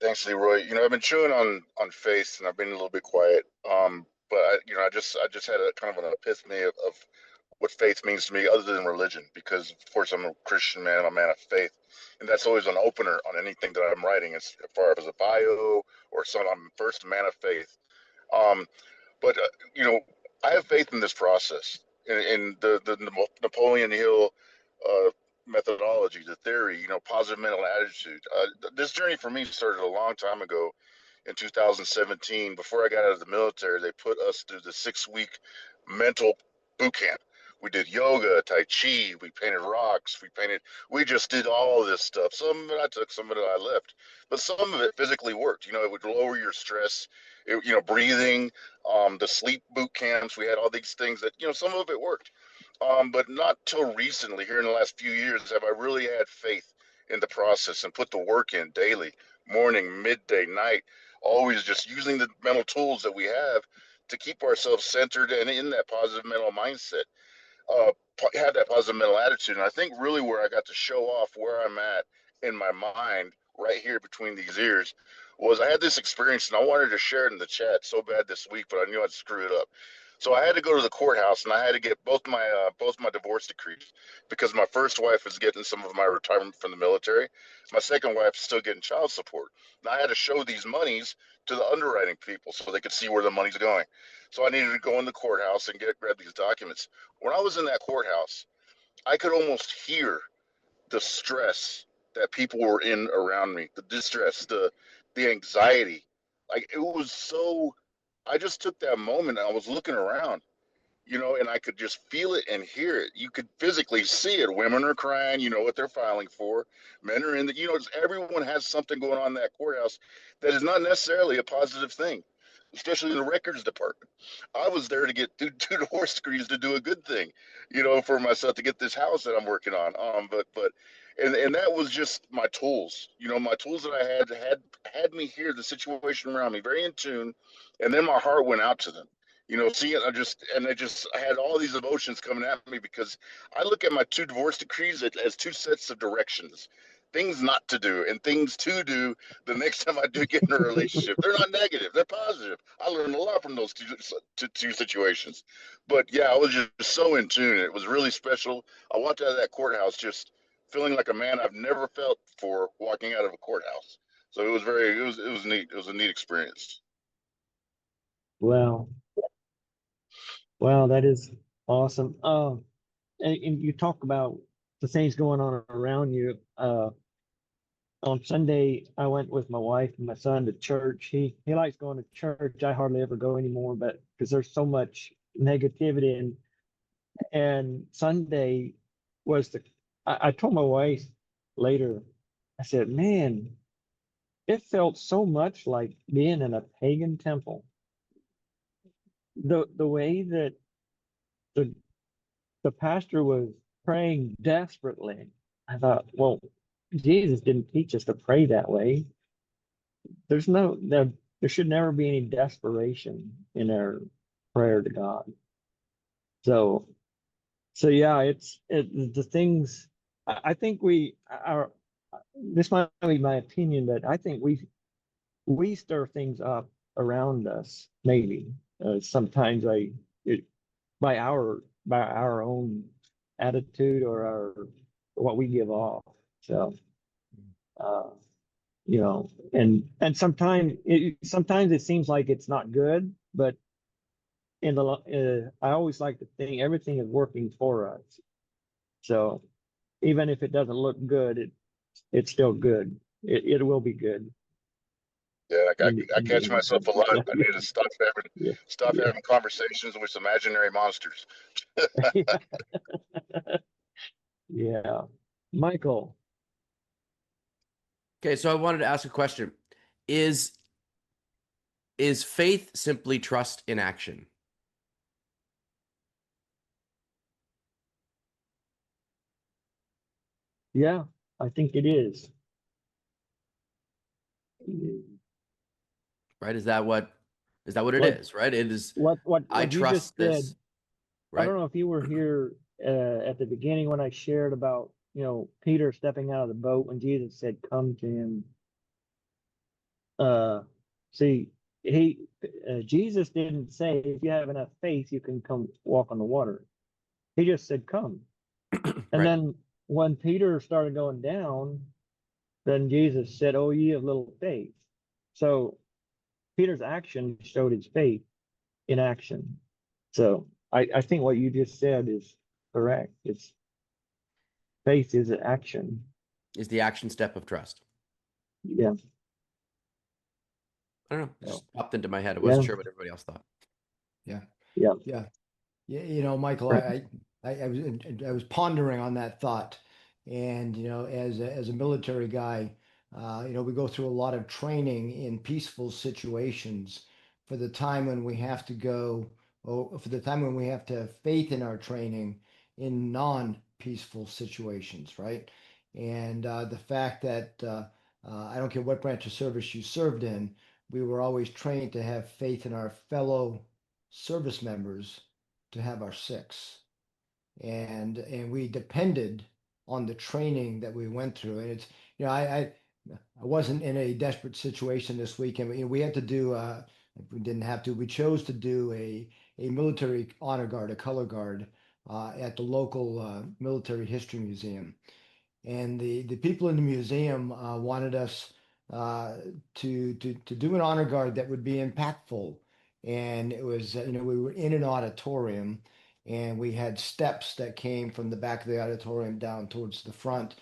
Thanks, Leroy. I've been chewing on faith, and I've been a little bit quiet. But I just had a kind of an epiphany of what faith means to me, other than religion, because of course I'm a Christian man, I'm a man of faith, and that's always an opener on anything that I'm writing, as far as a bio or something. I'm first a man of faith. Um, but I have faith in this process, in the Napoleon Hill uh, methodology, the theory, positive mental attitude. This journey for me started a long time ago in 2017. Before I got out of the military, they put us through the 6-week mental boot camp. We did yoga, tai chi, we painted rocks, we just did all of this stuff. Some of it I took, some of it I left, but some of it physically worked. It would lower your stress, breathing, the sleep boot camps. We had all these things that, some of it worked. But not till recently, here in the last few years, have I really had faith in the process and put the work in daily, morning, midday, night, always just using the mental tools that we have to keep ourselves centered and in that positive mental mindset, have that positive mental attitude. And I think really where I got to show off where I'm at in my mind, right here between these ears, was I had this experience, and I wanted to share it in the chat so bad this week, but I knew I'd screw it up. So I had to go to the courthouse, and I had to get both my divorce decrees because my first wife is getting some of my retirement from the military. My second wife is still getting child support. And I had to show these monies to the underwriting people so they could see where the money's going. So I needed to go in the courthouse and grab these documents. When I was in that courthouse, I could almost hear the stress that people were in around me, the distress, the anxiety. Like it was so. I just took that moment and I was looking around, and I could just feel it and hear it. You could physically see it. Women are crying, you know what they're filing for. Men are in the, everyone has something going on in that courthouse that is not necessarily a positive thing, especially in the records department. I was there to get two divorce decrees to do a good thing, for myself to get this house that I'm working on. And that was just my tools, my tools that I had me hear the situation around me very in tune, and then my heart went out to them. Seeing I had all these emotions coming at me because I look at my two divorce decrees as two sets of directions, things not to do and things to do the next time I do get in a relationship. They're not negative, they're positive. I learned a lot from those two situations. But yeah, I was just so in tune. It was really special. I walked out of that courthouse just feeling like a man I've never felt before walking out of a courthouse. So it was neat. It was a neat experience. Wow. Wow, that is awesome. And you talk about the things going on around you. On Sunday, I went with my wife and my son to church. He likes going to church. I hardly ever go anymore, but because there's so much negativity, and Sunday was I told my wife later, I said, man, it felt so much like being in a pagan temple. The way that the the pastor was praying desperately. I thought, well, Jesus didn't teach us to pray that way. There should never be any desperation in our prayer to God. So yeah, the things. I think we are. This might be my opinion, but I think we stir things up around us. Maybe sometimes it, by our own attitude or what we give off. So, uh, and sometimes it seems like it's not good, but I always like to think everything is working for us. So even if it doesn't look good, it's still good. It will be good. Yeah, I In the catch end. myself a lot. Yeah, I need to yeah, stop yeah, having conversations with imaginary monsters. yeah. Yeah. Michael, Okay, so I wanted to ask a question. Is faith simply trust in action? yeah, I think it is. Right? Is that what it What is, right? It is I what you just trust said. this, I right? don't know if you were here at the beginning when I shared about, Peter stepping out of the boat when Jesus said, "Come to him." Uh, see, Jesus didn't say, "If you have enough faith, you can come walk on the water." He just said, "Come." And Right. then when Peter started going down, then Jesus said, "Oh, ye of little faith." So Peter's action showed his faith in action. So I think what you just said is correct. It's faith is an action. Is the action step of trust. Yeah. I don't know. It So, just popped into my head. I yeah. wasn't sure what everybody else thought. Yeah. Yeah. Yeah. Yeah. Michael, Right. I was pondering on that thought. And, as a military guy, we go through a lot of training in peaceful situations for the time when we have to go, or for the time when we have to have faith in our training in non-peaceful situations, right? And the fact that I don't care what branch of service you served in, we were always trained to have faith in our fellow service members to have our six, and we depended on the training that we went through. And I wasn't in a desperate situation this weekend. We had to do If we didn't have to, we chose to do a military honor guard, a color guard, at the local military history museum. And the people in the museum wanted us to do an honor guard that would be impactful. And it was, we were in an auditorium, and we had steps that came from the back of the auditorium down towards the front.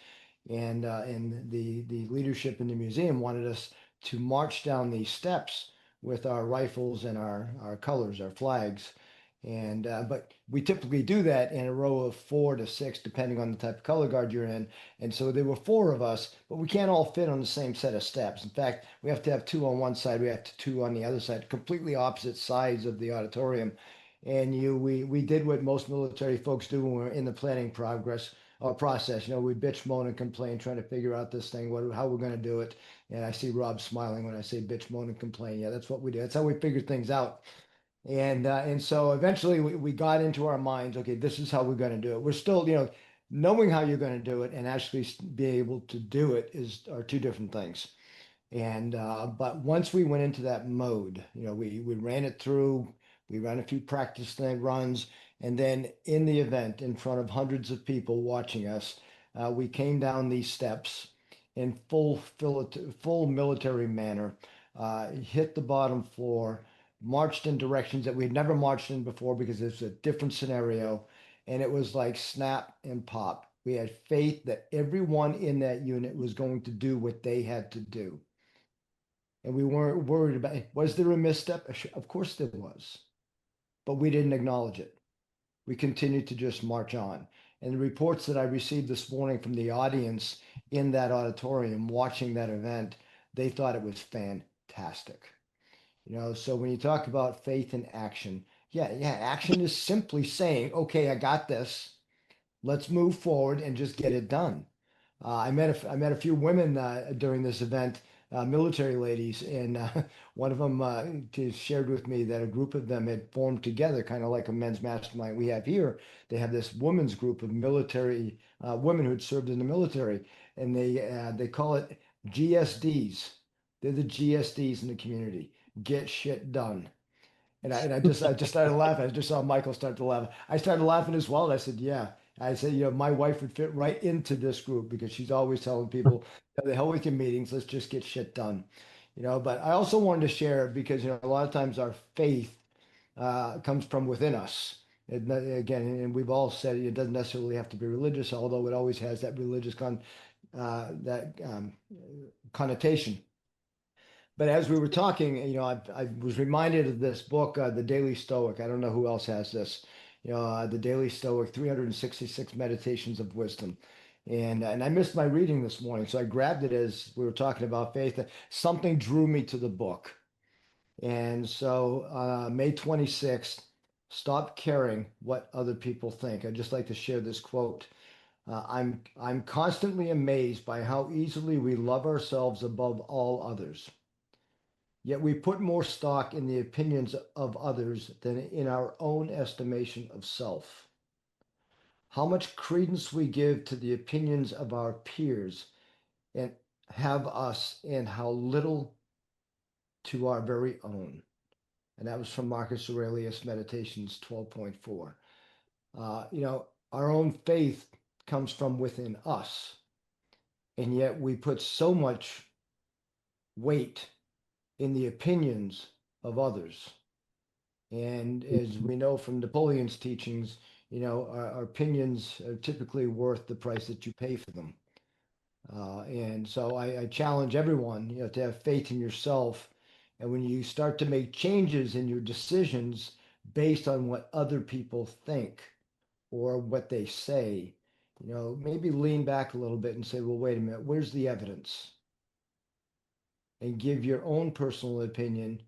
And the leadership in the museum wanted us to march down these steps with our rifles and our colors, our flags. And but we typically do that in a row of 4 to 6, depending on the type of color guard you're in. And so there were 4 of us, but we can't all fit on the same set of steps. In fact, we have to have 2 on one side, we have to 2 on the other side, completely opposite sides of the auditorium. And we did what most military folks do when we're in the planning progress or process. We bitch, moan, and complain, trying to figure out this thing, how we're going to do it. And I see Rob smiling when I say bitch, moan, and complain. Yeah, that's what we do. That's how we figure things out. And so eventually we got into our minds, okay, this is how we're going to do it. We're still, knowing how you're going to do it and actually being able to do it are 2 different things. And but once we went into that mode, we ran it through, we ran a few practice runs, and then in the event, in front of hundreds of people watching us, we came down these steps in full military manner, hit the bottom floor, marched in directions that we'd never marched in before because it's a different scenario. And it was like snap and pop. We had faith that everyone in that unit was going to do what they had to do. And we weren't worried about it. Was there a misstep? Of course there was. But we didn't acknowledge it. We continued to just march on. And the reports that I received this morning from the audience in that auditorium watching that event, they thought it was fantastic. So when you talk about faith in action, yeah, action is simply saying, okay, I got this. Let's move forward and just get it done. I met a few women during this event, military ladies, and one of them shared with me that a group of them had formed together, kind of like a men's mastermind we have here. They have this women's group of military women who had served in the military, and they call it GSDs. They're the GSDs in the community. Get shit done. And I just started laughing. I just saw Michael start to laugh. I started laughing as well. And I said, yeah. I said, my wife would fit right into this group because she's always telling people, the hell with your meetings, let's just get shit done. But I also wanted to share because, a lot of times our faith comes from within us. Again, and we've all said it doesn't necessarily have to be religious, although it always has that religious connotation. But as we were talking, I was reminded of this book, The Daily Stoic. I don't know who else has this. The Daily Stoic, 366 Meditations of Wisdom. And I missed my reading this morning, so I grabbed it as we were talking about faith. Something drew me to the book. And so May 26th, stop caring what other people think. I'd just like to share this quote. I'm constantly amazed by how easily we love ourselves above all others. Yet we put more stock in the opinions of others than in our own estimation of self. How much credence we give to the opinions of our peers and have us, and how little to our very own. And that was from Marcus Aurelius, Meditations 12.4. Our own faith comes from within us, and yet we put so much weight in the opinions of others. And as we know from Napoleon's teachings, our opinions are typically worth the price that you pay for them. And so I challenge everyone, to have faith in yourself. And when you start to make changes in your decisions based on what other people think or what they say, maybe lean back a little bit and say, well, wait a minute, where's the evidence? And give your own personal opinion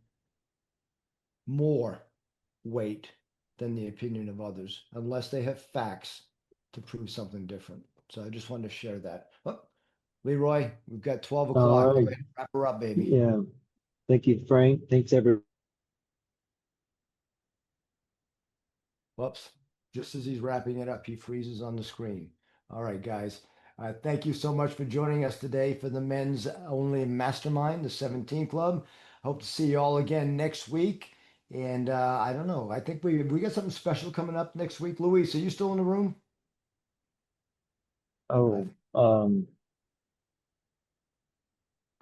more weight than the opinion of others, unless they have facts to prove something different. So I just wanted to share that. Oh, Leroy, we've got 12 o'clock. All Go right. ahead and wrap her up, baby. Yeah. Thank you, Frank. Thanks, everyone. Whoops. Just as he's wrapping it up, he freezes on the screen. All right, guys. Thank you so much for joining us today for the Men's Only Mastermind, the 17 Club. Hope to see you all again next week. And I don't know. I think we got something special coming up next week. Luis, are you still in the room? Oh,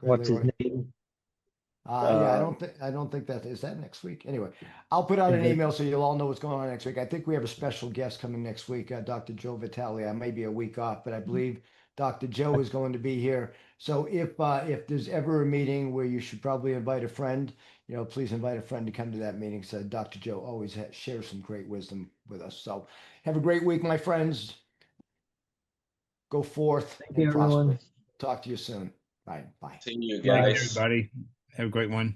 Go ahead, what's his Leroy. name? Yeah, I don't think that is that next week. Anyway, I'll put out an email so you'll all know what's going on next week. I think we have a special guest coming next week, Dr. Joe Vitale. I may be a week off, but I believe Dr. Joe is going to be here. So if there's ever a meeting where you should probably invite a friend, please invite a friend to come to that meeting. So Dr. Joe always shares some great wisdom with us. So have a great week, my friends. Go forth Thank you, and prosper. everyone. Talk to you soon. Bye. Bye. See you Bye. guys. Everybody, have a great one.